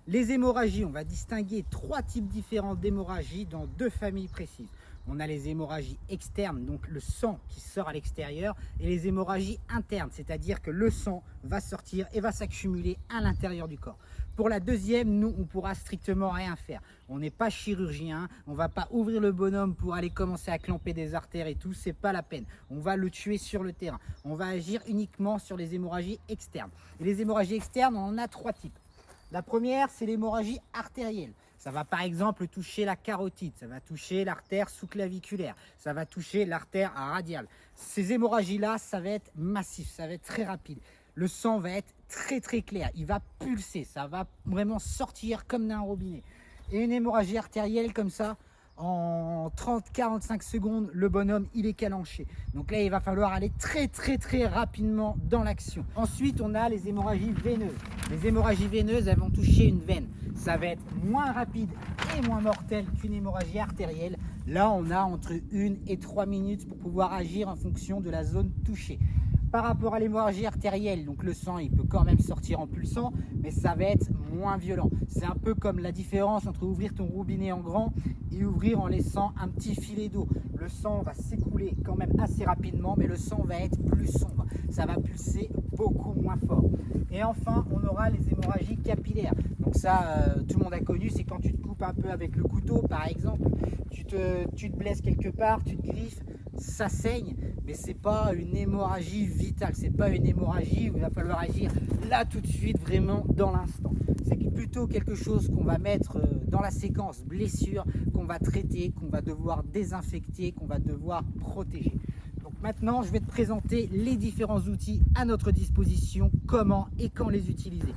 Les hémorragies, on va distinguer trois types différents d'hémorragies dans deux familles précises. On a les hémorragies externes, donc le sang qui sort à l'extérieur, et les hémorragies internes, c'est-à-dire que le sang va sortir et va s'accumuler à l'intérieur du corps. Pour la deuxième, nous, on pourra strictement rien faire. On n'est pas chirurgien, on va pas ouvrir le bonhomme pour aller commencer à clamper des artères et tout, c'est pas la peine. On va le tuer sur le terrain. On va agir uniquement sur les hémorragies externes. Et les hémorragies externes, on en a trois types. La première, c'est l'hémorragie artérielle. Ça va par exemple toucher la carotide, ça va toucher l'artère sous-claviculaire, ça va toucher l'artère radiale. Ces hémorragies-là, ça va être massif, ça va être très rapide. Le sang va être très clair, il va pulser, ça va vraiment sortir comme d'un robinet. Et une hémorragie artérielle comme ça, en 30-45 secondes, le bonhomme il est calanché. Donc là il va falloir aller très rapidement dans l'action. Ensuite on a les hémorragies veineuses. Les hémorragies veineuses, elles vont toucher une veine. Ça va être moins rapide et moins mortel qu'une hémorragie artérielle. Là on a entre 1 et 3 minutes pour pouvoir agir en fonction de la zone touchée. Par rapport à l'hémorragie artérielle, donc le sang il peut quand même sortir en pulsant, mais ça va être moins violent. C'est un peu comme la différence entre ouvrir ton robinet en grand et ouvrir en laissant un petit filet d'eau. Le sang va s'écouler quand même assez rapidement, mais le sang va être plus sombre. Ça va pulser beaucoup moins fort. Et enfin, on aura les hémorragies capillaires. Donc ça, tout le monde a connu, c'est quand tu te coupes un peu avec le couteau, par exemple, tu te blesses quelque part, tu te griffes, ça saigne, mais c'est pas une hémorragie vitale, c'est pas une hémorragie où il va falloir agir là tout de suite, vraiment dans l'instant. C'est plutôt quelque chose qu'on va mettre dans la séquence blessure, qu'on va traiter, qu'on va devoir désinfecter, qu'on va devoir protéger. Donc maintenant, je vais te présenter les différents outils à notre disposition, comment et quand les utiliser.